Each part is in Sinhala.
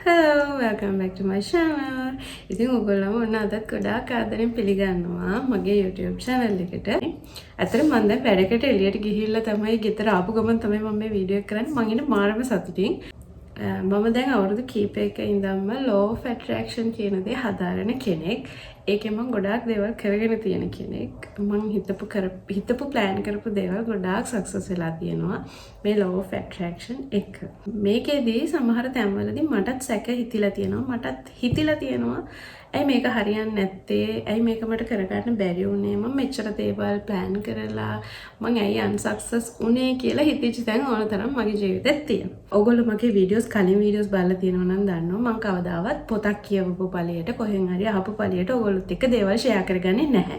Hello, welcome back to my channel. ඉතින් ඔයගොල්ලෝ ඔන්න අදත් ගොඩාක් ආදරෙන් පිළිගන්නවා මගේ YouTube channel එකට. ඇත්තටම මම දැන් වැඩකට එළියට ගිහිල්ලා තමයි ගෙදර ආපු ගමන් තමයි මම මේ වීඩියෝ එක කරන්නේ. මම ඉන්නේ මාරම සතුටින්. මම දැන් අවුරුදු කීපයක ඉඳන්ම law of attraction කියන දේ හදාරන කෙනෙක්. ඒකෙන් මම ගොඩාක් දේවල් කරගෙන තියෙන කෙනෙක්. මම හිතපු plan කරපු දේවල් ගොඩාක් success වෙලා තියෙනවා මේ law of attraction එක. මේකෙදී සමහර තැන්වලදී මටත් සැක හිතිලා තියෙනවා. මටත් හිතිලා තියෙනවා ඇයි මේක හරියන්නේ නැත්තේ? ඇයි මේක මට කරගන්න බැරි වුනේ? මම මෙච්චර දේවල් plan කරලා මම ඇයි unsuccess උනේ කියලා හිතෙච්ච තැන් ඕන තරම් මගේ ජීවිතේත් තියෙනවා. ඔයගොල්ලෝ මගේ videos කලින් videos බලලා තියෙනවා නම් දන්නවා මම කවදාවත් පොතක් කියවපු පළියට කොහෙන් හරි අහපු පළියට ඔයගොල්ලොත් එක්ක දේවල් share කරගන්නේ නැහැ.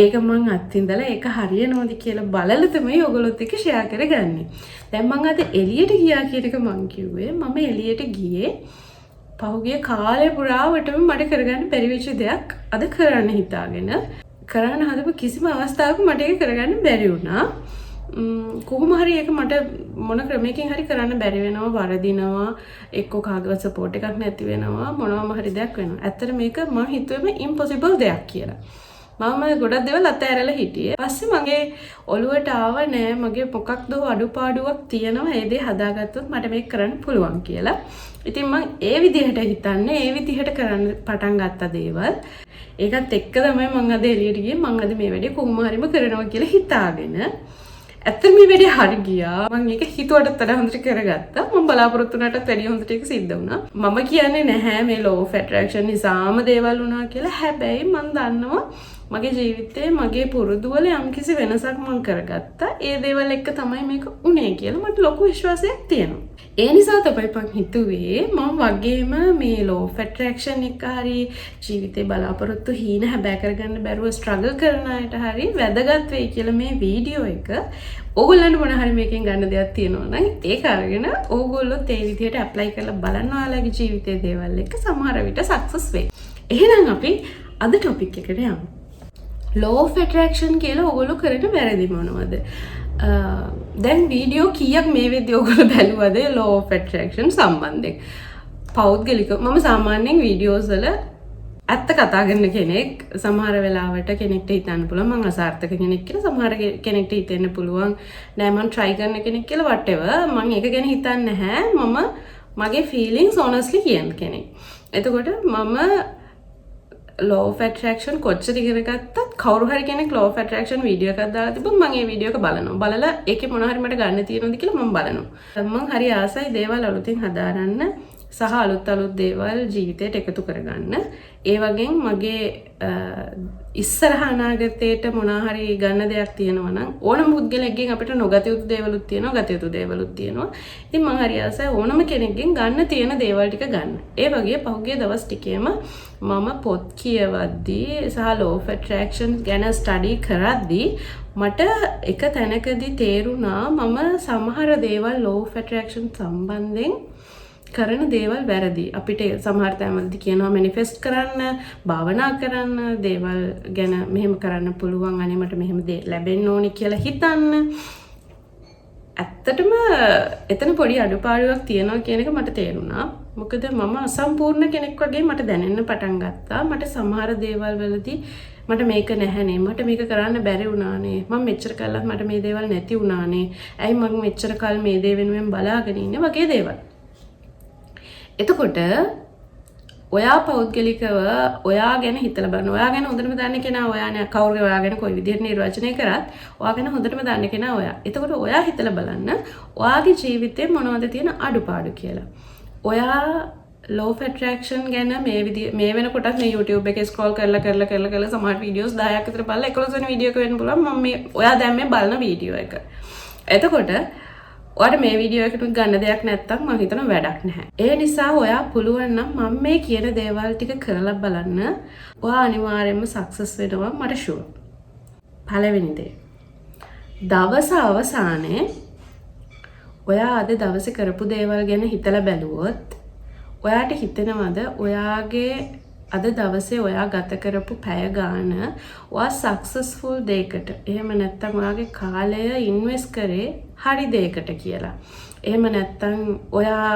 ඒක මං අත්විඳලා ඒක හරියනවද කියලා බලලා තමයි ඔයගොල්ලොත් එක්ක share කරගන්නේ. දැන් මං අද එළියට ගියා කියන එක මං කිව්වේ මම එළියට ගියේ පහුගිය කාලේ පුරාවටම මට කරගන්න බැරි වෙච්ච දෙයක් අද කරන්න හිතාගෙන කරන්න හදපු කිසිම අවස්ථාවක මට ඒක කරගන්න බැරි වුණා. කොහොම හරි ඒක මට මොන ක්‍රමයකින් හරි කරන්න බැරි වෙනවා, වරදිනවා, එක්ක කාගවත් සපෝට් එකක් නැති වෙනවා, මොනවාම හරි දෙයක් වෙනවා. ඇත්තට මේක මම හිතුවේම impossible දෙයක් කියලා. මම ගොඩක් දේවල් අතෑරලා හිටියේ. පස්සේ මගේ ඔළුවට ආව නෑ මගේ මොකක්ද අඩුපාඩුවක් තියෙනවා. ඒ දේ හදාගත්තොත් මට මේක කරන්න පුළුවන් කියලා. ඉතින් මම ඒ විදිහට හිතන්නේ, ඒ විදිහට කරන්න පටන් ගත්ත දේවල්. ඒකත් එක්ක තමයි මම අද එළියට ගියේ. මම අද මේ වැඩේ කොහොම හරිම කරනවා කියලා හිතාගෙන. ඇත්තට මේ වැඩේ හරි ගියා. මම ඒක හිතුවටත් වඩා හොඳට කරගත්තා. මම බලාපොරොත්තු වුණාටත් වැඩිය හොඳට ඒක සිද්ධ වුණා. මම කියන්නේ නැහැ මේ law of attraction නිසාම දේවල් වුණා කියලා. හැබැයි මම දන්නවා මගේ ජීවිතේ මගේ පුරුදු වල යම්කිසි වෙනසක් මම කරගත්තා. ඒ දේවල් එක්ක තමයි මේක උනේ කියලා මට ලොකු විශ්වාසයක් තියෙනවා. ඒ නිසා තමයි මම හිතුවේ මම වගේම මේ law of attraction එක හරි ජීවිතේ බලාපොරොත්තු හීන හැබෑ කරගන්න බැරුව struggle කරන අයට හරි වැදගත් වෙයි කියලා මේ වීඩියෝ එක ඕගොල්ලන්ට මොන හරි මේකෙන් ගන්න දෙයක් තියෙනවා නම් ඒක අරගෙන ඕගොල්ලොත් ඒ විදිහට apply කරලා බලන්න ඔයාලගේ ජීවිතේ දේවල් එක්ක සමහර විට success වෙයි. එහෙනම් අපි අද topic එකට යමු. law of attraction කියලා ඔයගොල්ලෝ කරන වැරදි මොනවද? දැන් වීඩියෝ කීයක් මේ වෙද්දී ඔයගොල්ලෝ බැලුවද law of attraction සම්බන්ධයෙන්? පෞද්ගලික මම සාමාන්‍යයෙන් වීඩියෝස් වල ඇත්ත කතා කරන කෙනෙක්. සමහර වෙලාවට කෙනෙක්ට හිතන්න පුළුවන් මම අසාර්ථක කෙනෙක් කියලා. සමහර කෙනෙක්ට හිතෙන්න පුළුවන් නෑ මම try කරන කෙනෙක් කියලා. whatever මම ඒක ගැන හිතන්නේ නැහැ. මම මගේ feelings honestly කියන කෙනෙක්. එතකොට මම law of attraction කොච්චර ඉගෙන ගත්තත් කවුරු හරි කෙනෙක් law of attraction වීඩියෝ එකක් දාලා තිබ්බොත් මම ඒ වීඩියෝ එක බලනවා. බලලා ඒකේ මොනවා හරි මට ගන්න තියෙනවද කියලා මම බලනවා. මම හරි ආසයි දේවල් අලුතින් හදාරන්න සහ අලුත් දේවල් ජීවිතයට එකතු කරගන්න. ඒ වගේම මගේ ඉස්සරහ අනාගතයට මොනවා හරි ගන්න දෙයක් තියෙනවා නම් ඕනම පුද්ගලයෙක්ගෙන් අපිට නොගත යුතු දේවලුත් තියෙනවා, ගත යුතු දේවලුත් තියෙනවා. ඉතින් මම හරි ආසයි ඕනම කෙනෙක්ගෙන් ගන්න තියෙන දේවල් ටික ගන්න. ඒ වගේ පහුගිය දවස් ටිකේම මම පොත් කියවද්දී සහ law of attraction ගැන ස්ටඩි කරද්දී මට එක තැනකදී තේරුණා මම සමහර දේවල් law of attraction සම්බන්ධයෙන් කරන දේවල් වැරදි. අපිට සමහර තැන්වලදී කියනවා manifest කරන්න, භාවනා කරන්න, දේවල් ගැන මෙහෙම කරන්න පුළුවන්, අනේ මට මෙහෙම දේ ලැබෙන්න ඕනි කියලා හිතන්න. ඇත්තටම එතන පොඩි අඩුපාඩුවක් තියෙනවා කියන එක මට තේරුණා. මොකද මම අසම්පූර්ණ කෙනෙක් වගේ මට දැනෙන්න පටන් ගත්තා. මට සමහර දේවල් වලදී මට මේක නැහැනේ, මට මේක කරන්න බැරි වුණානේ, මම මෙච්චර කල්ලත් මට මේ දේවල් නැති වුණානේ, ඇයි මම මෙච්චර කල් මේ දේ වෙනුවෙන් බලාගෙන ඉන්නේ වගේ දේවල්. එතකොට ඔයා පෞද්ගලිකව ඔයා ගැන හිතලා බලන්න. ඔයා ගැන හොඳටම දන්න කෙනා ඔයානේ. කවුරු ඔයා ගැන කොයි විදිහට නිර්වචනය කරත් ඔයා ගැන හොඳටම දන්න කෙනා ඔයා. එතකොට ඔයා හිතලා බලන්න ඔයාගේ ජීවිතේ මොනවද තියෙන අඩුපාඩු කියලා. ඔයා law of attraction ගැන මේ වෙනකොටත් මේ YouTube එකේ scroll කරලා සමහර videos 10ක් විතර බලලා 11 වෙනි වීඩියෝ එක වෙන්න පුළුවන් මම මේ ඔයා දැන් මේ බලන වීඩියෝ එක. එතකොට ඔයාට මේ වීඩියෝ එකට ගන්න දෙයක් නැත්තම් මම හිතනවා වැඩක් නැහැ. ඒ නිසා ඔයා පුළුවන් නම් මම මේ කියන දේවල් ටික කරලා බලන්න. ඔයා අනිවාර්යයෙන්ම සක්සස් වෙනවා මට ෂුවර්. පළවෙනි දේ. දවස අවසානයේ ඔයා අද දවසේ කරපු දේවල් ගැන හිතලා බැලුවොත් ඔයාට හිතෙනවද ඔයාගේ අද දවසේ ඔයා ගත කරපු පැය ගාන ඔයා සක්සස්ෆුල් දෙයකට එහෙම නැත්නම් ඔයාගේ කාලය ඉන්වෙස්ට් කරේ හරි දෙයකට කියලා. එහෙම නැත්නම් ඔයා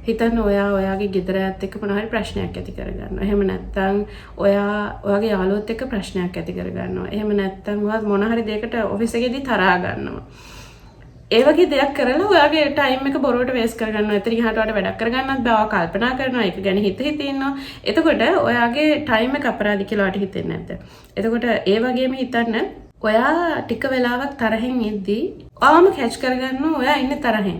හිතන්න ඔයාගේ ගෙදර ඇත් එක්ක මොන හරි ප්‍රශ්නයක් ඇති කරගන්නවා. එහෙම නැත්නම් ඔයාගේ යාළුවොත් එක්ක ප්‍රශ්නයක් ඇති කරගන්නවා. එහෙම නැත්නම් ඔයා මොන හරි දෙයකට ඔෆිස් එකේදී තරහා ගන්නවා. ඒ වගේ දෙයක් කරලා ඔයාගේ ටයිම් එක බොරුවට වේස්ට් කරගන්නවා. එතන ගහට ඔයාලට වැඩක් කරගන්නත් බෑ. ඔයා කල්පනා කරනවා ඒක ගැන හිත ඉන්නවා. එතකොට ඔයාගේ ටයිම් එක අපරාධි කියලා ඔයාලට හිතෙන්නේ නැද්ද? එතකොට ඒ වගේම හිතන්න ඔයා ටික වෙලාවක් තරහෙන් ඉද්දී ඔයාම කැච් කරගන්නවා ඔයා ඉන්නේ තරහෙන්.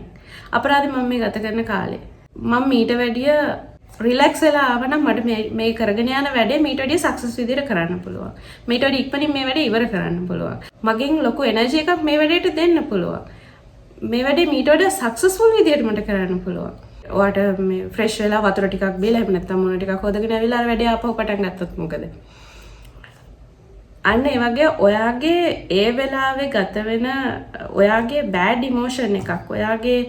අපරාධි මම මේ ගත කරන කාලේ. මම මීට වැඩිය රිලැක්ස් වෙලා ආවනම් මට මේ කරගෙන යන වැඩේ මීට වැඩිය සක්සස් විදිහට කරන්න පුළුවන්. මීට වැඩිය ඉක්මනින් මේ වැඩේ ඉවර කරන්න පුළුවන්. මගෙන් ලොකු එනර්ජි එකක් මේ වැඩේට දෙන්න පුළුවන්. මේ වැඩේ මීට වඩා සක්සස්ෆුල් විදිහට මට කරන්න පුළුවන්. ඔයාට මේ ෆ්‍රෙෂ් වෙලා වතුර ටිකක් බීලා එහෙම නැත්නම් මොන ටිකක් හොදගෙන ඇවිල්ලා වැඩේ ආපහු පටන් ගත්තොත් මොකද? අන්න ඒ වගේ ඔයාගේ ඒ වෙලාවේ ගත වෙන ඔයාගේ බෑඩ් ඉමෝෂන් එකක් ඔයාගේ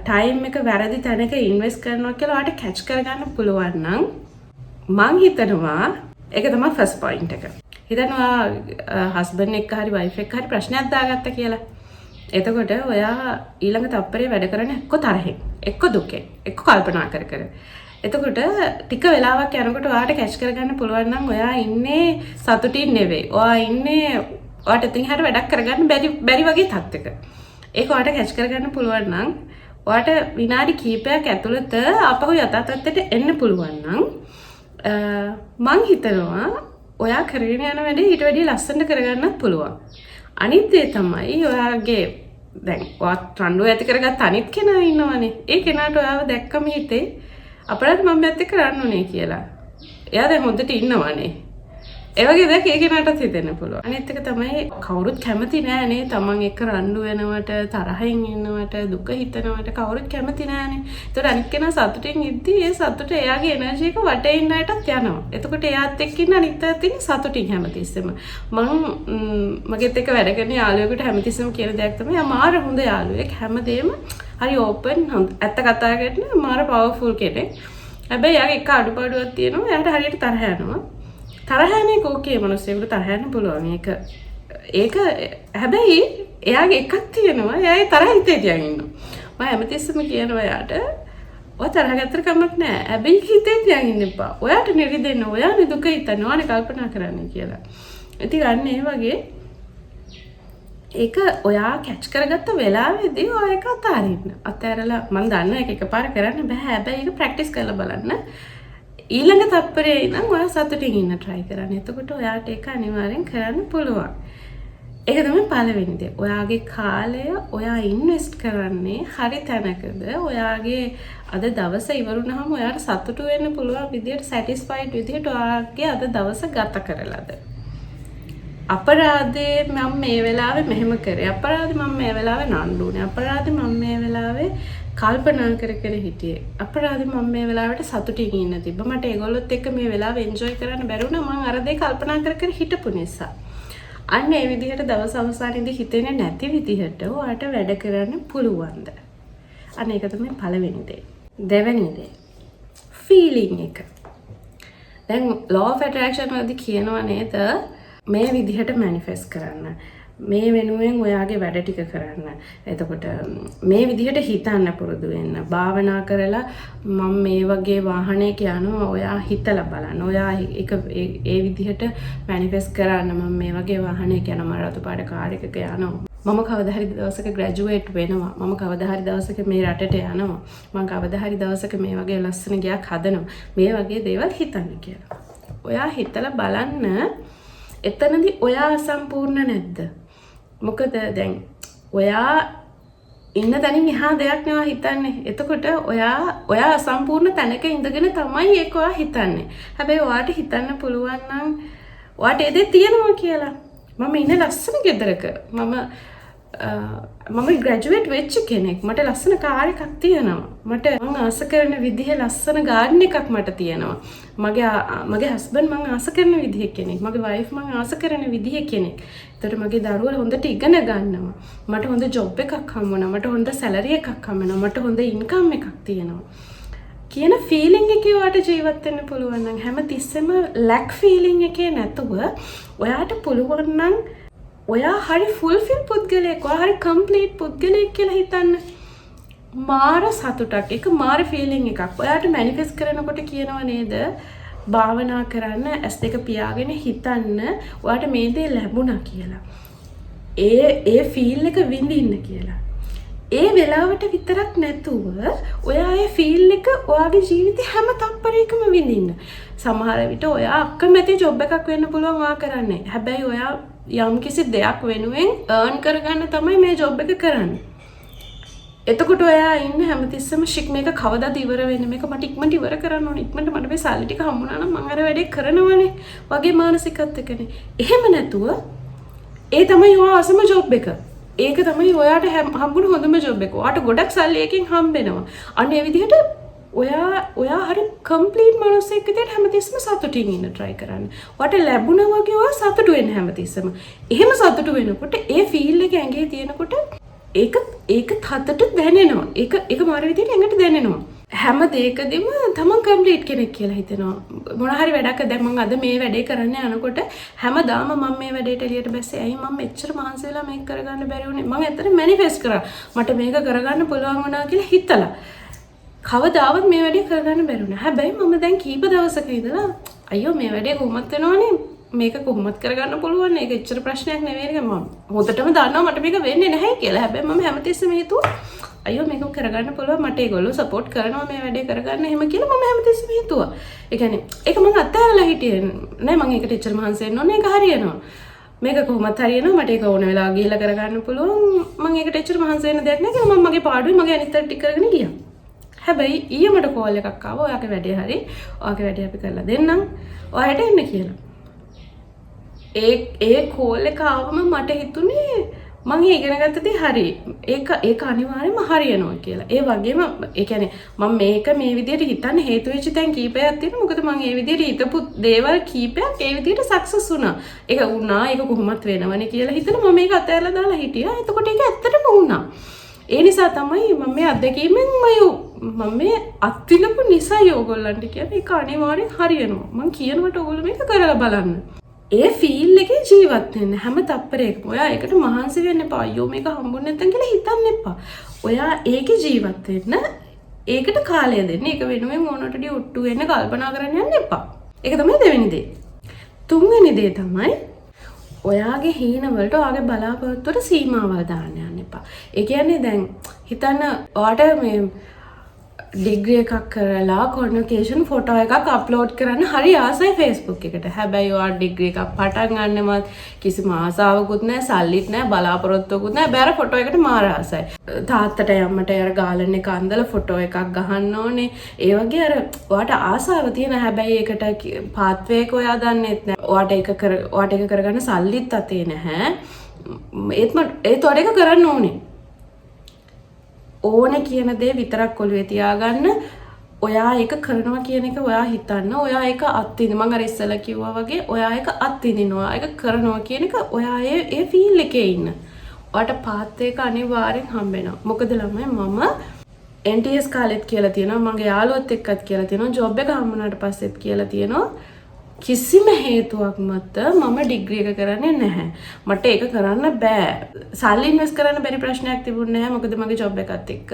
ටයිම් එක වැරදි තැනක ඉන්වෙස්ට් කරනවා කියලා ඔයාට කැච් කරගන්න පුළුවන් නම් මං හිතනවා ඒක තමයි ෆස්ට් පොයින්ට් එක. හිතනවා හස්බන්ඩ් එක්ක හරි වයිෆ් එක්ක හරි ප්‍රශ්නයක් දාගත්තා කියලා. එතකොට ඔයා ඊළඟ තප්පරේ වැඩ කරන එක්ක තරහෙන්, එක්ක දුකෙන්, එක්ක කල්පනා කර කර. එතකොට ටික වෙලාවක් යනකොට ඔයාට කැච් කරගන්න පුළුවන් නම් ඔයා ඉන්නේ සතුටින් නෙවෙයි. ඔයා ඉන්නේ ඔයාට ඉතින් හරියට වැඩක් කරගන්න බැරි වගේ තත්ත්වයක. ඒක ඔයාට කැච් කරගන්න පුළුවන් නම් ඔයාට විනාඩි කිහිපයක් ඇතුළත අපහු යථා තත්ත්වයට එන්න පුළුවන් නම් මං හිතනවා ඔයා කරගෙන යන වැඩේ ඊට වැඩිය ලස්සනට කරගන්නත් පුළුවන්. අනිත් දේ තමයි ඔයාගේ දැන් ඔයාත් රණ්ඩුව ඇති කරගත්ත අනිත් කෙනා ඉන්නවනේ. ඒ කෙනාට ඔයාව දැක්කම හිතේ අපරාධ මම මෙත් එක්ක කරන්න ඕනේ කියලා. එයා දැන් හොඳට ඉන්නවනේ. ඒ වගේ දෙයක් ඒ කෙනාටත් හිතෙන්න පුළුවන්. අනිත් එක තමයි කවුරුත් කැමති නෑනේ තමන් එක්ක රණ්ඩු වෙනවට, තරහින් ඉන්නවට, දුක හිතනවට කවුරුත් කැමති නෑනේ. ඒතකොට අනිත් කෙනා සතුටින් ඉද්දි ඒ සතුට එයාගේ එනර්ජි එක වටේ ඉන්න අයටත් යනවා. එතකොට එයාත් එක්ක ඉන්න අනිත් අයත් ඉන්නේ සතුටින් හැමතිස්සෙම. මගෙත් එක්ක වැඩ කරන යාළුවෙකුට හැමතිස්සෙම කියන දෙයක් තමයි මාර හොඳ යාළුවෙක්. හැමදේම හරි ඕපන් හොඳ. ඇත්ත කතා කරන මාර පවර්ෆුල් කෙනෙක්. හැබැයි එයාගේ එක අඩුපාඩුවක් තියෙනවා. එයාට හරියට තරහ යනවා. තරහන එක ඕකේ මිනිස්සුන්ට තරහ යන්න පුළුවන්. ඒක හැබැයි එයාගේ එකක් තියෙනවා. එයාගේ තරහ හිතේ තියන් ඉන්නවා. මම හැමතිස්සෙම කියනවා එයාට ඔය තරහ ගත්තට කමක් නැහැ. හැබැයි හිතේ තියන් ඉන්න එපා. ඔයාට නිරිදෙන්න, ඔයානේ දුක හිතන්න, ඔයානේ කල්පනා කරන්න කියලා. ඉතින් අන්න ඒ වගේ ඒක ඔයා කැච් කරගත්ත වෙලාවේදී ඔයා ඒක අතාරින්න. අතෑරලා මම දන්නවා ඒක එකපාර කරන්න බෑ. හැබැයි ඒක ප්‍රැක්ටිස් කරලා බලන්න. ඊළඟ තප්පරේ ඉඳන් ඔයා සතුටින් ඉන්න try කරන්න. එතකොට ඔයාට ඒක අනිවාර්යෙන් කරන්න පුළුවන්. ඒක තමයි පළවෙනි දේ. ඔයාගේ කාලය ඔයා ඉන්වෙස්ට් කරන්නේ හරි තැනකද? ඔයාගේ අද දවස ඉවරුනහම ඔයාට සතුටු වෙන්න පුළුවන් විදියට satisfied විදියට ඔයාගේ අද දවස ගත කරලාද? අපරාධේ මම මේ වෙලාවේ මෙහෙම කරේ. අපරාධේ මම මේ වෙලාවේ නණ්ඩුනේ. අපරාධේ මම මේ වෙලාවේ කල්පනා කර කර හිටියේ. අපරාධේ මම මේ වෙලාවට සතුටින් ඉන්න තිබ්බ. මට ඒගොල්ලොත් එක්ක මේ වෙලාව එන්ජොයි කරන්න බැරි වුණා. මම අර දේ කල්පනා කර කර හිටපු නිසා. අන්න ඒ විදිහට දවස් අවසානයේදී හිතෙන්නේ නැති විදිහට ඔයාට වැඩ කරන්න පුළුවන්ද? අන්න ඒක තමයි පළවෙනි දේ. දෙවෙනි දේ ෆීලිං එක. දැන් law of attraction වලදී කියනවා නේද මේ විදිහට මැනිෆෙස්ට් කරන්න. මේ වෙනුවෙන් ඔයාගේ වැඩ ටික කරන්න. එතකොට මේ විදිහට හිතන්න පුරුදු වෙන්න. භාවනා කරලා මම මේ වගේ වාහනයක යනවා ඔයා හිතලා බලන්න. ඔයා ඒක ඒ විදිහට මැනිෆෙස්ට් කරන්න. මම මේ වගේ වාහනයක යනවා මම රතු පාට කාර් එකක යනවා. මම කවදා හරි දවසක ග්‍රැජුවේට් වෙනවා. මම කවදා හරි දවසක මේ රටට යනවා. මම කවදා හරි දවසක මේ වගේ ලස්සන ගයක් හදනවා. මේ වගේ දේවල් හිතන්න කියලා. ඔයා හිතලා බලන්න එතනදී ඔයා අසම්පූර්ණ නැද්ද? මොකද දැන් ඔයා ඉන්න තැනින් එහා දෙයක් නෙවෙයි හිතන්නේ. එතකොට ඔයා අසම්පූර්ණ තැනක ඉඳගෙන තමයි ඒක ඔයා හිතන්නේ. හැබැයි ඔයාට හිතන්න පුළුවන් නම් ඔයාට ඒ දේ තියෙනවා කියලා. මම ඉන්නේ ලස්සන ගෙදරක. මම ග්‍රැජුවේට් වෙච්ච කෙනෙක්. මට ලස්සන කාර් එකක් තියෙනවා. මම ආස කරන විදිහේ ලස්සන ගාඩන් එකක් මට තියෙනවා. මගේ හස්බන්ඩ් මම ආස කරන විදිහේ කෙනෙක්. මගේ වයිෆ් මම ආස කරන විදිහේ කෙනෙක්. ඒතර මගේ දරුවෝ හොඳට ඉගෙන ගන්නවා. මට හොඳ ජොබ් එකක් හම්බ වුණා. මට හොඳ සැලරි එකක් හම්බ වෙනවා. මට හොඳ ඉන්කම් එකක් තියෙනවා. කියන ෆීලිං එකේ ඔයාට ජීවත් වෙන්න පුළුවන් නම් හැම තිස්සෙම ලැක් ෆීලිං එකේ නැතුව ඔයාට පුළුවන් නම් ඔයා හරි ෆුල්ෆිල් පුද්ගලයෙක්, ඔයා හරි කම්ප්ලීට් පුද්ගලයෙක් කියලා හිතන්න. මාර සතුටක්. ඒක මාර ෆීලිං එකක්. ඔයාට මැනිෆෙස්ට් කරනකොට කියනවා නේද? භාවනා කරන්න S2 පියාගෙන හිතන්න ඔයාට මේ දේ ලැබුණා කියලා. ඒ ෆීල් එක විඳින්න කියලා. ඒ වෙලාවට විතරක් නැතුව ඔයා ඒ ෆීල් එක ඔයාගේ ජීවිතේ හැම තප්පරයකම විඳින්න. සමහර විට ඔයා අකමැති ජොබ් එකක් වෙන්න පුළුවන් ඔයා කරන්නේ. හැබැයි ඔයා යම්කිසි දෙයක් වෙනුවෙන් earn කරගන්න තමයි මේ ජොබ් එක කරන්නේ. එතකොට ඔයා ඉන්නේ හැමතිස්සෙම ශික් මේක කවදාද ඉවර වෙන්නේ? මේක මට ඉක්මනට ඉවර කරන්න ඕනේ. ඉක්මනට මට මේ සල්ලි ටික හම්බුනා නම් මම අර වැඩේ කරනවනේ. වගේ මානසිකත්වයකනේ. එහෙම නැතුව ඒ තමයි ඔයා අසම ජොබ් එක. ඒක තමයි ඔයාට හම්බුන හොඳම ජොබ් එක. ඔයාට ගොඩක් සල්ලි එකකින් හම්බෙනවා. අන්න ඒ විදිහට ඔයා හරි කම්ප්ලීට් මනුස්සයෙක් විදිහට හැමතිස්සෙම සතුටින් ඉන්න try කරන්න. ඔයාට ලැබුණා වගේ ඔයා සතුටු වෙන්න හැමතිස්සෙම. එහෙම සතුටු වෙනකොට ඒ ෆීල් එක ඇඟේ තියෙනකොට ඒක තතට දැනෙනවා. ඒක මාර විදිහට ඇඟට දැනෙනවා. හැම දෙයකදීම තමන් කම්ප්ලීට් කෙනෙක් කියලා හිතෙනවා. මොන හරි වැඩක් දැන් මම අද මේ වැඩේ කරන්න යනකොට හැමදාම මම මේ වැඩේට එළියට බැස්සේ ඇයි මම මෙච්චර මහන්සි වෙලා මේක කරගන්න බැරි වුනේ? මම ඇත්තට මැනිෆෙස්ට් කරා. මට මේක කරගන්න පුළුවන් වුණා කියලා හිතලා. කවදාවත් මේ වැඩේ කරගන්න බැරි වුණා. හැබැයි මම දැන් කීප දවසක ඉඳලා අයියෝ මේ වැඩේ කොහොමද වෙනවනේ? මේක කොහොමද කරගන්න පුළුවන්? ඒක එච්චර ප්‍රශ්නයක් නෙවෙයි නේද? මම හොඳටම දන්නවා මට මේක වෙන්නේ නැහැ කියලා. හැබැයි මම හැමතිස්සෙම හිතුවා අයියෝ මේක කරගන්න පුළුවන් මට ඒගොල්ලෝ සපෝට් කරනවා මේ වැඩේ කරගන්න එහෙම කියලා මම හැමතිස්සෙම හිතුවා. ඒ කියන්නේ ඒක මම අත්හැරලා හිටියේ නෑ. මම ඒකට එච්චර මහන්සි වෙන්න ඕනේ. ඒක හරියනවා. මේක කොහොමත් හරියනවා. මට ඒක ඕන වෙලාව ගිහිල්ලා කරගන්න පුළුවන්. මම ඒකට එච්චර මහන්සි වෙන්න දෙයක් නෑ කියලා මම මගේ පාඩුවේ මගේ අනිත් ටික කරගෙන ගියා. හැබැයි ඊයේ මට කෝල් එකක් ආවා. ඔයාගේ වැඩේ හරි. ඔයාගේ වැඩේ අපි කරලා දෙන්නම්. ඔයාට එන්න කියලා. ඒ කෝල් එක ආවම මට හිතුනේ මම ඉගෙන ගත්තදී හරි. ඒක අනිවාර්යයෙන්ම හරියනවා කියලා. ඒ වගේම ඒ කියන්නේ මම මේක මේ විදිහට හිතන්න හේතු වෙච්ච තැන් කීපයක් තියෙනවා. මොකද මම ඒ විදිහට හිතපු දේවල් කීපයක් ඒ විදිහට සක්සස් වුණා. ඒක වුණා. ඒක කොහොමත් වෙනවනේ කියලා හිතලා මම මේක අතහැරලා දාලා හිටියා. එතකොට ඒක ඇත්තටම වුණා. ඒ නිසා තමයි මම මේ අත්දැකීමෙන් මම මේ අත්විඳපු නිසා ඕගොල්ලන්ට කියන්නේ ඒක අනිවාර්යෙන් හරියනවා. මම කියනකොට ඕගොල්ලෝ මේක කරලා බලන්න. ඒ ෆීල් එකේ ජීවත් වෙන්න හැම තප්පරයකම. ඔයා ඒකට මහන්සි වෙන්න එපා. අයියෝ මේක හම්බුනේ නැත්තම් කියලා හිතන්න එපා. ඔයා ඒකේ ජීවත් වෙන්න ඒකට කාලය දෙන්න. ඒක වෙනුවෙන් ඕනටදී ඔට්ටු වෙන්න කල්පනා කරන්න යන්න එපා. ඒක තමයි දෙවෙනි දේ. තුන්වෙනි දේ තමයි ඔයාගේ හීන වලට ඔයාගේ බලාපොරොත්තු වලට සීමාවල් දාන්න යන්න එපා. ඒ කියන්නේ දැන් හිතන්න ඔයාට මේ ඩිග්‍රී එකක් කරලා කොන්වොකේෂන් ෆොටෝ එකක් අප්ලෝඩ් කරන්න හරි ආසයි Facebook එකට. හැබැයි ඔයා ඩිග්‍රී එකක් පටන් ගන්නවත් කිසිම ආසාවකුත් නැහැ, සල්ලිත් නැහැ, බලාපොරොත්තුවකුත් නැහැ. බෑර ෆොටෝ එකට මාර ආසයි. තාත්තට යම්මට අර ගාලන් එක අන්දලා ෆොටෝ එකක් ගහන්න ඕනේ. ඒ වගේ අර ඔයාට ආසාව තියෙන හැබැයි ඒකට පාත්වේ එක ඔයා දන්නෙත් නැහැ. ඔයාට ඒක කරගන්න සල්ලිත් අතේ නැහැ. ඒත් ඔයාට ඒක කරන්න ඕනේ. ඕනේ කියන දේ විතරක් ඔළුවේ තියාගන්න. ඔයා ඒක කරනවා කියන එක ඔයා හිතන්න. ඔයා ඒක අත්විඳින්න. මම අර ඉස්සෙල්ලා කිව්වා වගේ ඔයා ඒක අත්විඳිනවා. ඒක කරනවා කියන එක ඔයා ඒ ෆීල් එකේ ඉන්න. ඔයාට පාත් එක අනිවාර්යෙන් හම්බෙනවා. මොකද ළමයි මම NTS කාලෙත් කියලා තියෙනවා. මගේ යාළුවොත් එක්කත් කියලා තියෙනවා. ජොබ් එක හම්බුනාට පස්සෙත් කියලා තියෙනවා. කිසිම හේතුවක් මත මම ඩිග්‍රී එක කරන්නේ නැහැ. මට ඒක කරන්න බෑ. සල්ලි ඉන්වෙස්ට් කරන්න බැරි ප්‍රශ්නයක් තිබුණේ නැහැ. මොකද මගේ ජොබ් එකත් එක්ක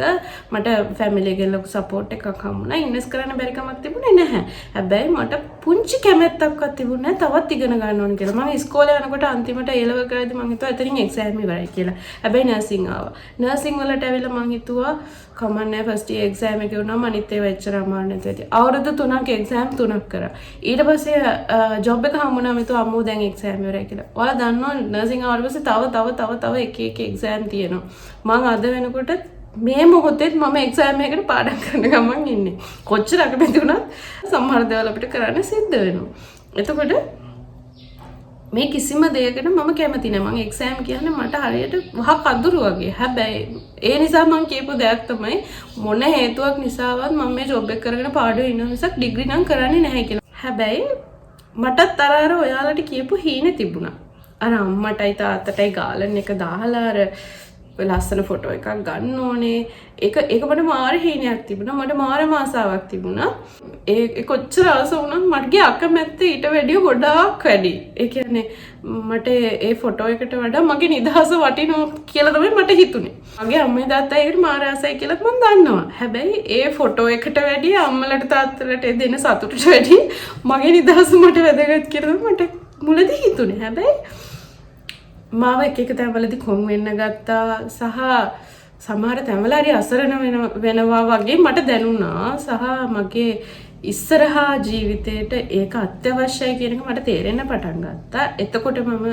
මට ෆැමිලි එකෙන් ලොකු සපෝට් එකක් හම්බුණා. ඉන්වෙස්ට් කරන්න බැරි කමක් තිබුණේ නැහැ. හැබැයි මට පුංචි කැමැත්තක්වත් තිබුණේ නැහැ තවත් ඉගෙන ගන්න ඕන කියලා. මම ඉස්කෝලේ යනකොට අන්තිමට A level කරද්දි මම හිතුවා එතනින් එක්සෑම් ඉවරයි කියලා. හැබැයි නර්සිං ආවා. නර්සිං වලට ඇවිල්ලා මම හිතුවා කමන්නේ ෆස්ට් ඉයර් එක්සෑම් එක වුණාම අනිත් ඒවා එච්චර අමාරු නැති ඇති. අවුරුදු 3ක් එක්සෑම් 3ක් කරා. ඊට පස්සේ ජොබ් එක හම්බුණාම හිතුවා අම්මෝ දැන් එක්සෑම් ඉවරයි කියලා. ඔයාලා දන්නවා නර්සිං ආවට පස්සේ තව එක එක්සෑම් තියෙනවා. මම අද වෙනකොට මේ මොහොතේ මම එක්සෑම් එකකට පාඩම් කරන ගමන් ඉන්නේ. කොච්චර අකමැති වුණත් සමහර දේවල් අපිට කරන්න සිද්ධ වෙනවා. එතකොට මේ කිසිම දෙයකට මම කැමති නැහැ. මම එක්සෑම් කියන්නේ මට හරියට වහ කඳුරු වගේ. හැබැයි ඒ නිසා මම කියපු දෙයක් තමයි මොන හේතුවක් නිසාවත් මම මේ ජොබ් එක කරගෙන පාඩුවේ ඉන්න මිසක් ඩිග්‍රී නම් කරන්නේ නැහැ කියලා. හැබැයි මටත් අර ඔයාලට කියපු හීනේ තිබුණා. අර අම්මටයි තාත්තටයි ගාලන් එක දාලා අර ලස්සන ෆොටෝ එකක් ගන්න ඕනේ. ඒක මට මාර හීනයක් තිබුණා. මට මාරම ආසාවක් තිබුණා. ඒ කොච්චර ආස වුණත් මගේ අකමැත්ත ඊට වැඩිය ගොඩාක් වැඩි. ඒ කියන්නේ මට ඒ ෆොටෝ එකට වඩා මගේ නිදහස වටිනවා කියලා තමයි මට හිතුනේ. මගේ අම්මේ තාත්තා ඒකට මාර ආසයි කියලා මම දන්නවා. හැබැයි ඒ ෆොටෝ එකට වැඩිය අම්මලට තාත්තලට දෙන සතුටට වැඩිය මගේ නිදහස මට වැදගත් කියලා මට මුලදී හිතුනේ. හැබැයි මාව එක තැන්වලදී කොන් වෙන්න ගත්තා සහ සමහර තැන්වල හරි අසරණ වෙනවා වගේ මට දැනුණා. සහ මගේ ඉස්සරහා ජීවිතේට ඒක අත්‍යවශ්‍යයි කියන එක මට තේරෙන්න පටන් ගත්තා. එතකොට මම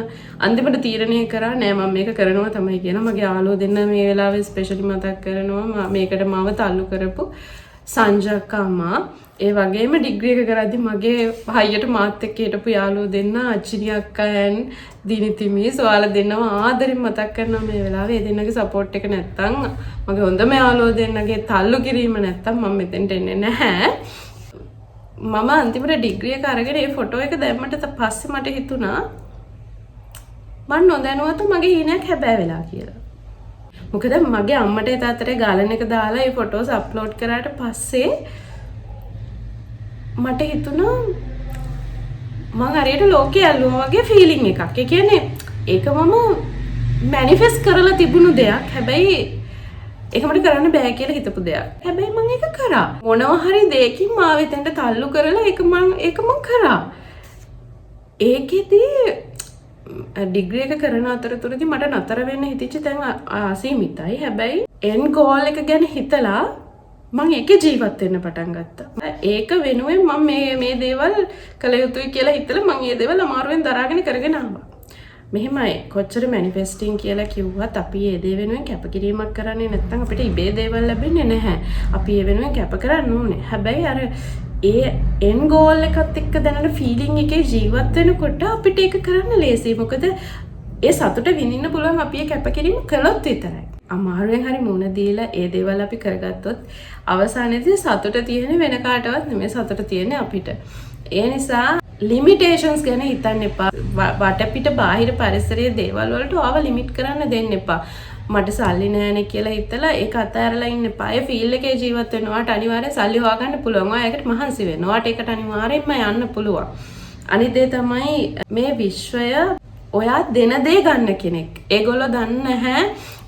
අන්තිමට තීරණය කරා නෑ මම මේක කරනවා තමයි කියන. මගේ යාළුවෝ දෙන්න මේ වෙලාවේ ස්පෙෂලි මතක් කරනවා මේකට මාව තල්ලු කරපු සංජක්කම්මා. ඒ වගේම ඩිග්‍රී එක කරද්දි මගේ හයියට මාත් එක්ක හිටපු යාළුවෝ දෙන්න අච්චිනි අක්කයන් දිනිතිමි සෝයාලා දෙන්නව ආදරෙන් මතක් කරනවා මේ වෙලාවේ. ඒ දෙන්නගේ සපෝට් එක නැත්තම් මගේ හොඳම යාළුවෝ දෙන්නගේ තල්ලු කිරීම නැත්තම් මම මෙතෙන්ට එන්නේ නැහැ. මම අන්තිමට ඩිග්‍රී එක අරගෙන ඒ ෆොටෝ එක දැම්මට පස්සේ මට හිතුණා මම නොදැනුවත්ව මගේ හීනයක් හැබෑ වෙලා කියලා. මොකද මගේ අම්මට තාත්තට ගාලන් එක දාලා ඒ ෆොටෝස් අප්ලෝඩ් කරාට පස්සේ මට හිතුණා මම හරියට ලෝකේ ඇල්ලුවා වගේ ෆීලිං එකක්. ඒ කියන්නේ ඒක මම මැනිෆෙස්ට් කරලා තිබුණු දෙයක්. හැබැයි ඒක මට කරන්න බෑ කියලා හිතපු දෙයක්. හැබැයි මම ඒක කරා. මොනවා හරි දෙයකින් මාව එතෙන්ට තල්ලු කරලා ඒක මම කරා. ඒකෙදි ඩිග්‍රී එක කරන අතරතුරදී මට නතර වෙන්න හිතෙච්ච තැන් අසීමිතයි. හැබැයි එන්ඩ් ගෝල් එක ගැන හිතලා මම ඒකේ ජීවත් වෙන්න පටන් ගත්තා. ඒක වෙනුවෙන් මම මේ දේවල් කළ යුතුයි කියලා හිතලා මම මේ දේවල් අමාරුවෙන් දරාගෙන කරගෙන ආවා. මෙහෙමයි කොච්චර මැනිෆෙස්ටිං කියලා කිව්වත් අපි ඒ දේ වෙනුවෙන් කැපකිරීමක් කරන්නේ නැත්නම් අපිට ඉබේ දේවල් ලැබෙන්නේ නැහැ. අපි ඒ වෙනුවෙන් කැප කරන්න ඕනේ. හැබැයි අර ඒ එන් ගෝල් එකත් එක්ක දැනෙන ෆීලිං එකේ ජීවත් වෙනකොට අපිට ඒක කරන්න ලේසියි. මොකද ඒ සතුට විඳින්න පුළුවන් අපි ඒ කැපකිරීම කළොත් විතරයි. අමාරුවෙන් හරි මුණ දීලා ඒ දේවල් අපි කරගත්තොත් අවසානයේදී සතුට තියෙන්නේ වෙන කාටවත් නෙමෙයි සතුට තියෙන්නේ අපිට. ඒ නිසා ලිමිටේෂන්ස් ගැන හිතන්න එපා. වටපිට බාහිර පරිසරයේ දේවල් වලට ආව ලිමිට් කරන්න දෙන්න එපා. මට සල්ලි නෑනේ කියලා හිතලා ඒක අතහැරලා ඉන්න එපා. ඒ ෆීල්ඩ් එකේ ජීවත් වෙනවාට අනිවාර්යෙන් සල්ලි හොයාගන්න පුළුවන්. ඔයාලට මහන්සි වෙන්න. ඔයාට ඒකට අනිවාර්යෙන්ම යන්න පුළුවන්. අනිත් දේ තමයි මේ විශ්වය ඔයා දෙන දේ ගන්න කෙනෙක්. ඒගොල්ලෝ දන්නේ නැහැ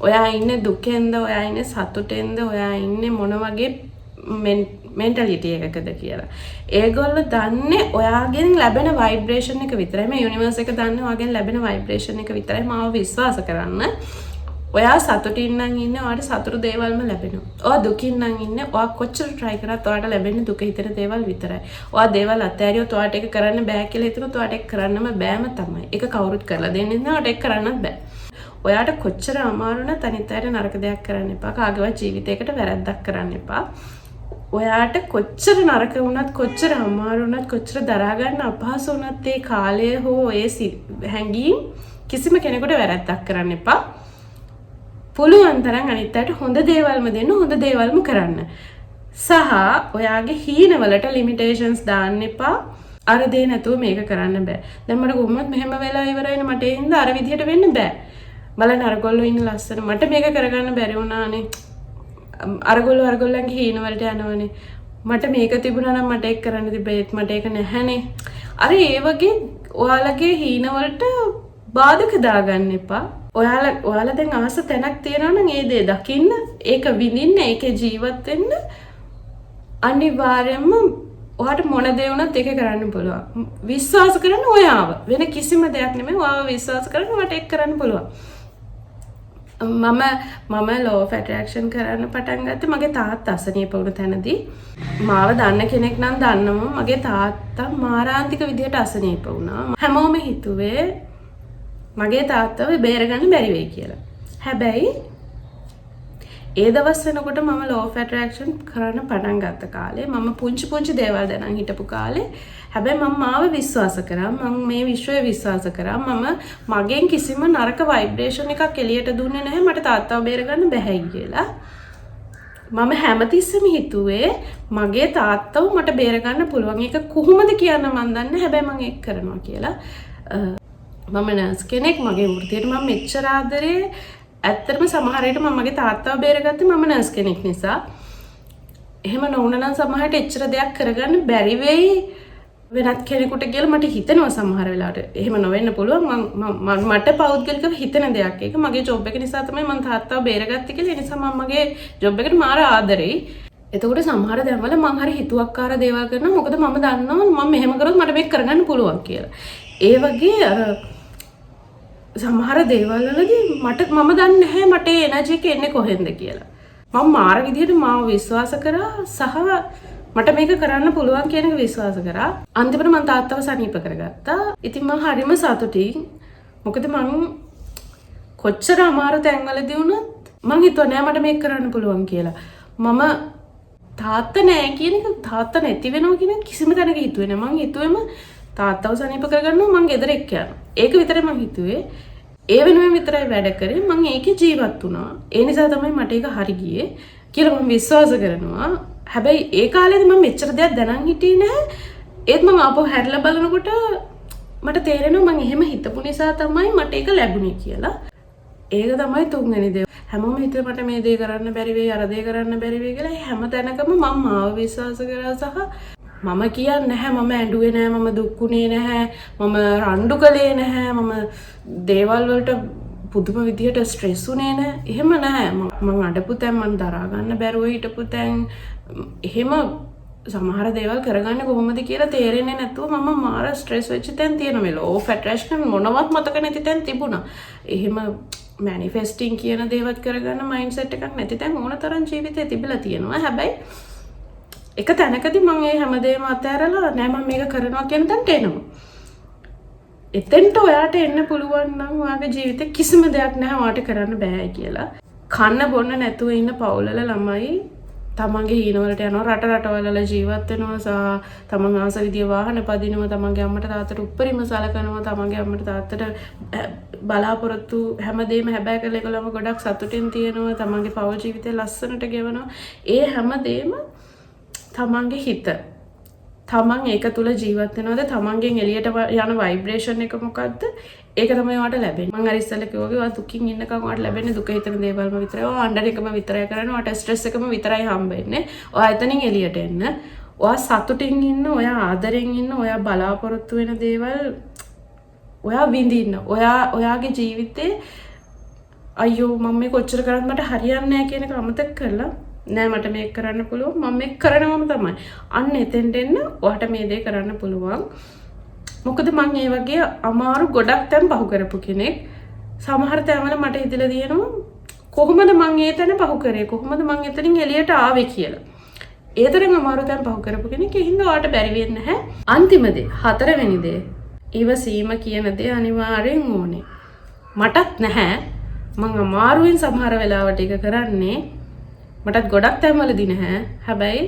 ඔයා ඉන්නේ දුකෙන්ද, ඔයා ඉන්නේ සතුටෙන්ද, ඔයා ඉන්නේ මොන වගේ මෙන්ටලිටි එකකද කියලා. ඒගොල්ලෝ දන්නේ ඔයාගෙන් ලැබෙන ভাইබ්‍රේෂන් එක විතරයි. මේ යුනිවර්ස් එක දන්නේ ඔයාගෙන් ලැබෙන ভাইබ්‍රේෂන් එක විතරයි. මාව විශ්වාස කරන්න. ඔයා සතුටින් නම් ඉන්නේ ඔයාට සතුටු දේවල්ම ලැබෙනවා. ඔයා දුකින් නම් ඉන්නේ ඔයා කොච්චර try කරත් ඔයාට ලැබෙන්නේ දුක හිතෙන දේවල් විතරයි. ඔයා දේවල් අත්හැරියොත් ඔයාට ඒක කරන්න බෑ කියලා හිතනොත් ඔයාට ඒක කරන්නම බෑම තමයි. ඒක කවුරුත් කරලා දෙන්නේ නැහැ. ඔයාට ඒක කරන්නත් බෑ. ඔයාට කොච්චර අමාරු නැත් අනිත් අයට නරක දෙයක් කරන්න එපා. කාගේවත් ජීවිතයකට වැරද්දක් කරන්න එපා. ඔයාට කොච්චර නරක වුණත් කොච්චර අමාරු වුණත් කොච්චර දරා ගන්න අපහසු වුණත් ඒ කාලය හෝ ඒ හැඟීම් කිසිම කෙනෙකුට වැරද්දක් කරන්න එපා. පුළුවන් තරම් අනිත් අයට හොඳ දේවල්ම දෙන්න, හොඳ දේවල්ම කරන්න. සහ ඔයාගේ හීනවලට ලිමිටේෂන්ස් දාන්න එපා. අර දේ නැතුව මේක කරන්න බෑ. දැන් මට කොහොමද මෙහෙම වෙලා ඉවරයිනේ මට ඒ හින්දා අර විදිහට වෙන්න බෑ. බලන්න අරගොල්ලෝ ඉන්න ලස්සන මට මේක කරගන්න බැරි වුණානේ. අරගොල්ලන්ගේ හීන වලට යනවනේ. මට මේක තිබුණා නම් මට ඒක කරන්න තිබෙත් මට ඒක නැහැනේ. අර ඒ වගේ ඔයාලගේ හීන වලට බාධක දාගන්න එපා. ඔයාලා දැන් ආස තැනක් තියනවා නම් ඒ දේ දකින්න, ඒක විඳින්න, ඒකේ ජීවත් වෙන්න අනිවාර්යයෙන්ම ඔයාට මොන දේ වුණත් ඒක කරන්න පුළුවන්. විශ්වාස කරන්න ඔයාව. වෙන කිසිම දෙයක් නෙමෙයි. ඔයාව විශ්වාස කරන්න ඔයාට ඒක කරන්න පුළුවන්. මම law of attraction කරන්න පටන් ගත්තේ මගේ තාත්තා අසනීප වුණ තැනදී. මාව දන්න කෙනෙක් නම් දන්නවා මගේ තාත්තා මාරාන්තික විදිහට අසනීප වුණා. හැමෝම හිතුවේ මගේ තාත්තව බේරගන්න බැරි වෙයි කියලා. හැබැයි ඒ දවස් වෙනකොට මම law of attraction කරන්න පටන් ගත්ත කාලේ මම පුංචි දේවල් දැනන් හිටපු කාලේ හැබැයි මම මාව විශ්වාස කරා. මම මේ විශ්වය විශ්වාස කරා. මම මගෙන් කිසිම නරක ভাইබ්‍රේෂන් එකක් එළියට දුන්නේ නැහැ මට තාත්තව බේරගන්න බැහැ කියලා. මම හැමතිස්සෙම හිතුවේ මගේ තාත්තව මට බේරගන්න පුළුවන්. ඒක කොහොමද කියන්න මන් දන්නේ නැහැ. හැබැයි මම ඒක කරනවා කියලා. මම නර්ස් කෙනෙක්. මගේ වෘත්තියට මම මෙච්චර ආදරේ. ඇත්තටම සමහර විට මම මගේ තාත්තව බේරගත්තේ මම නර්ස් කෙනෙක් නිසා. එහෙම නොවුනනම් සමහරට එච්චර දෙයක් කරගන්න බැරි වෙයි වෙනත් කෙනෙකුට කියලා මට හිතෙනවා සමහර වෙලාවට. එහෙම නොවෙන්න පුළුවන්. මට පෞද්ගලිකව හිතෙන දෙයක්. ඒක මගේ ජොබ් එක නිසා තමයි මම තාත්තව බේරගත්තේ කියලා. ඒ නිසා මම මගේ ජොබ් එකට මාර ආදරෙයි. එතකොට සමහර දැන්වල මම හරි හිතුවක්කාර දේවල් කරනවා. මොකද මම දන්නවා මම මෙහෙම කරොත් මට මේක කරගන්න පුළුවන් කියලා. ඒ වගේ අර සමහර දේවල් වලදී මම දන්නේ නැහැ මට එනර්ජි එක එන්නේ කොහෙන්ද කියලා. මම මාර විදිහට මාව විශ්වාස කරා සහ මට මේක කරන්න පුළුවන් කියන එක විශ්වාස කරා. අන්තිමට මම තාත්තව සනීප කරගත්තා. ඉතින් මම හරිම සතුටින්. මොකද මම කොච්චර අමාරු තැන්වලදී වුණත් මම හිතුවා නෑ මට මේක කරන්න පුළුවන් කියලා. මම තාත්තා නෑ කියන එක තාත්තා නැති වෙනවා කියන කිසිම තැනක හිතුවේ නෑ. මම හිතුවේම තාත්තව සනීප කරගන්නවා මං ගෙදර එක්ක යනවා. ඒක විතරයි මං හිතුවේ. ඒ වෙනුවෙන් විතරයි වැඩ කරේ. මං ඒකේ ජීවත් වුණා. ඒ නිසා තමයි මට ඒක හරි ගියේ කියලා මම විශ්වාස කරනවා. හැබැයි ඒ කාලේදී මම මෙච්චර දෙයක් දැනන් හිටියේ නැහැ. ඒත් මම ආපහු හැරිලා බලනකොට මට තේරෙනවා මම එහෙම හිතපු නිසා තමයි මට ඒක ලැබුණේ කියලා. ඒක තමයි තුන්වෙනි දේ. හැමෝම හිතුවේ මට මේ දේ කරන්න බැරි වෙයි, අර දේ කරන්න බැරි වෙයි කියලා. හැම තැනකම මම මාව විශ්වාස කරා සහ මම කියන්නේ නැහැ මම ඇඬුවේ නැහැ, මම දුක්ුනේ නැහැ, මම රණ්ඩු කළේ නැහැ, මම දේවල් වලට පුදුම විදියට ස්ට්‍රෙස් උනේ නැහැ. එහෙම නැහැ. මම අඩපු තැන් මම දරා ගන්න බැරුව හිටපු තැන් එහෙම සමහර දේවල් කරගන්නේ කොහොමද කියලා තේරෙන්නේ නැතුව මම මාර ස්ට්‍රෙස් වෙච්ච තැන් තියෙනවා. මේ ලෝ ෆැට් රැෂන් මොනවත් මතක නැති තැන් තිබුණා. එහෙම මැනිෆෙස්ටිං කියන දේවත් කරගන්න මයින්ඩ්සෙට් එකක් නැති තැන් ඕන තරම් ජීවිතේ තිබිලා තියෙනවා. හැබැයි එක තැනකදී මම මේ හැමදේම අතහැරලා නෑ මම මේක කරනවා කියන තැනට එනවා. එතෙන්ට ඔයාට එන්න පුළුවන් නම් ඔයාගේ ජීවිතේ කිසිම දෙයක් නැහැ ඔයාට කරන්න බෑ කියලා. කන්න බොන්න නැතුව ඉන්න පවුලල ළමයි තමන්ගේ හීනවලට යනවා, රටවල ජීවත් වෙනවා සහ තමන් ආස විදිය වාහන පදිනවා, තමන්ගේ අම්මට තාත්තට උප්පරිම සලකනවා, තමන්ගේ අම්මට තාත්තට බලාපොරොත්තු හැමදේම හැබෑ කරලා ඒගොල්ලම ගොඩක් සතුටින් තියෙනවා, තමන්ගේ පවුල් ජීවිතේ ලස්සනට ගෙවනවා. ඒ හැමදේම තමන්ගේ හිත තමන් ඒක තුල ජීවත් වෙනවද, තමන්ගෙන් එළියට යන ভাইබ්‍රේෂන් එක මොකද්ද, ඒක තමයි ඔයාට ලැබෙන්නේ. මම අර ඉස්සෙල්ලා කිව්වා වගේ ඔයා දුකින් ඉන්නකම් ඔයාට ලැබෙන්නේ දුක හිතන දේවල්ම විතරයි. ඔයා අඬන එකම විතරයි කරන්නේ. ඔයාට ස්ට්‍රෙස් එකම විතරයි හම්බෙන්නේ. ඔයා එතනින් එළියට එන්න. ඔයා සතුටින් ඉන්න, ඔයා ආදරෙන් ඉන්න, ඔයා බලාපොරොත්තු වෙන දේවල් ඔයා විඳින්න. ඔයාගේ ජීවිතේ අයියෝ මම මේ කොච්චර කරත් මට හරියන්නේ නැහැ කියන එක අමතක කරලා නෑ මට මේක කරන්න පුළුවන්, මම මේක කරනවම තමයි. අන්න එතෙන්ට එන්න ඔයාට මේ දේ කරන්න පුළුවන්. මොකද මම මේ වගේ අමාරු ගොඩක් තැන් පහු කරපු කෙනෙක්. සමහර තැන්වල මට හිතලා තියෙනවා කොහොමද මම ඒ තැන පහු කරේ, කොහොමද මම එතනින් එළියට ආවේ කියලා. ඒ තරම් අමාරු තැන් පහු කරපු කෙනෙක්. ඒ හින්දා ඔයාට බැරි වෙන්නේ නැහැ. අන්තිම දේ, හතරවෙනි දේ, ඉවසීම කියන දේ අනිවාර්යෙන් ඕනේ. මටත් නැහැ. මම අමාරුවෙන් සමහර වෙලාවට ඒක කරන්නේ. මටත් ගොඩක් තැන්වලදී නැහැ. හැබැයි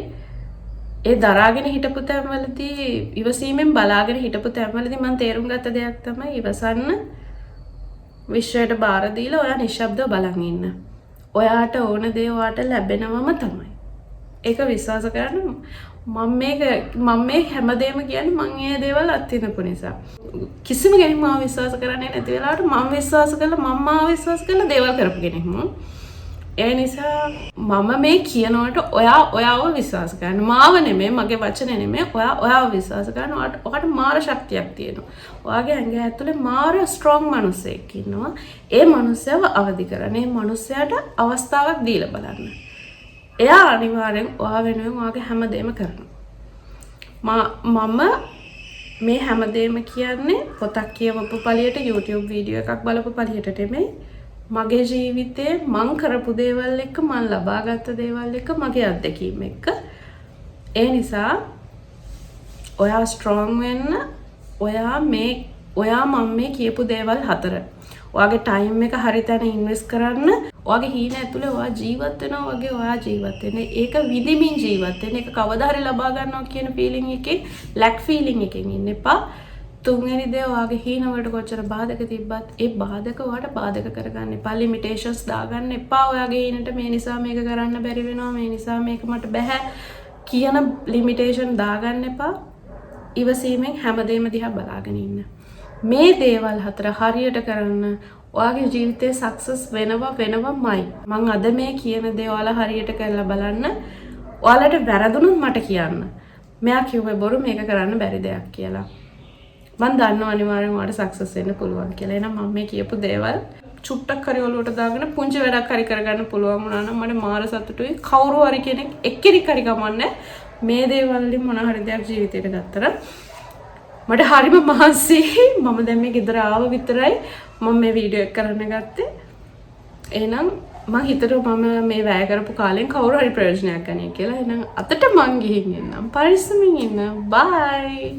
ඒ දරාගෙන හිටපු තැන්වලදී ඉවසීමෙන් බලාගෙන හිටපු තැන්වලදී මම තේරුම් ගත්ත දෙයක් තමයි ඉවසන්න, විශ්වයට බාර දීලා ඔයා නිශ්ශබ්දව බලන් ඉන්න. ඔයාට ඕන දේ ඔයාට ලැබෙනවම තමයි. ඒක විශ්වාස කරන්න. මම මේ හැමදේම කියන්නේ මම මේ දේවල් අත්විඳපු නිසා. කිසිම කෙනෙක් මාව විශ්වාස කරන්නේ නැති වෙලාවට මම විශ්වාස කළා, මම මාව විශ්වාස කළා දේවල් කරපු කෙනෙක් මම. ඒ නිසා මම මේ කියනවට ඔයාව විශ්වාස කරන්න. මාව නෙමෙයි, මගේ වචනේ නෙමෙයි, ඔයාව විශ්වාස කරන්න. ඔයාට මාර ශක්තියක් තියෙනවා. ඔයාගේ ඇඟ ඇතුලේ මාර ස්ට්‍රෝං මිනිසෙක් ඉන්නවා. ඒ මිනිසයව අවදි කරන්න. ඒ මිනිසයාට අවස්ථාවක් දීලා බලන්න. එයා අනිවාර්යෙන් ඔයා වෙනුවෙන් ඔයාගේ හැමදේම කරනවා. මම මේ හැමදේම කියන්නේ පොතක් කියවපු පළියට, YouTube වීඩියෝ එකක් බලපු පළියට නෙමෙයි. මගේ ජීවිතේ මං කරපු දේවල් එක්ක, මං ලබාගත් දේවල් එක්ක, මගේ අත්දැකීම් එක්ක. ඒ නිසා ඔයා ස්ට්‍රෝං වෙන්න. ඔයා මම මේ කියපු දේවල් හතර ඔයාගේ ටයිම් එක හරි තැන ඉන්වෙස්ට් කරන්න. ඔයාගේ හීන ඇතුලේ ඔයා ජීවත් වෙනවා වගේ ඔයා ජීවත් වෙන්න. ඒක විඳිමින් ජීවත් වෙන්න. ඒක කවදා හරි ලබා ගන්නවා කියන ෆීලිං එකේ, ලැක් ෆීලිං එකෙන් ඉන්න එපා. තුන්වෙනි දේ ඔයාගේ හීන වලට කොච්චර බාධක තිබ්බත් ඒ බාධක ඔයාට බාධක කරගන්න එපා. ලිමිටේෂන්ස් දාගන්න එපා. ඔයාගේ හීනට මේ නිසා මේක කරන්න බැරි වෙනවා, මේ නිසා මේක මට බෑ කියන ලිමිටේෂන් දාගන්න එපා. ඉවසීමෙන් හැමදේම දිහා බලාගෙන ඉන්න. මේ දේවල් හතර හරියට කරන්න ඔයාගේ ජීවිතේ සක්සස් වෙනවමයි. මම අද මේ කියන දේ ඔයාලා හරියට කරලා බලන්න. ඔයාලට වැරදුනොත් මට කියන්න. මෙයා කිව්වේ බොරු මේක කරන්න බැරි දෙයක් කියලා. මම දන්නවා අනිවාර්යෙන් ඔයාලට සක්සස් වෙන්න පුළුවන් කියලා. එහෙනම් මම මේ කියපු දේවල් චුට්ටක් හරි ඔලුවට දාගෙන පුංචි වැඩක් හරි කරගන්න පුළුවන් වුණා නම් මට මාර සතුටුයි. කවුරු හරි කෙනෙක් එක්කෙනෙක් හරි කමන්නේ මේ දේවල් වලින් මොන හරි දෙයක් ජීවිතේට ගත්තා මට හරිම මහන්සියි. මම දැන් මේ ගෙදර ආව විතරයි මම මේ වීඩියෝ එක කරන්න ගත්තේ. එහෙනම් මම හිතුවා මම මේ වැය කරපු කාලෙන් කවුරු හරි ප්‍රයෝජනයක් ගන්න කියලා. එහෙනම් අතට මං ගිහින් එන්නම්. පරිස්සමින් ඉන්න. බයි.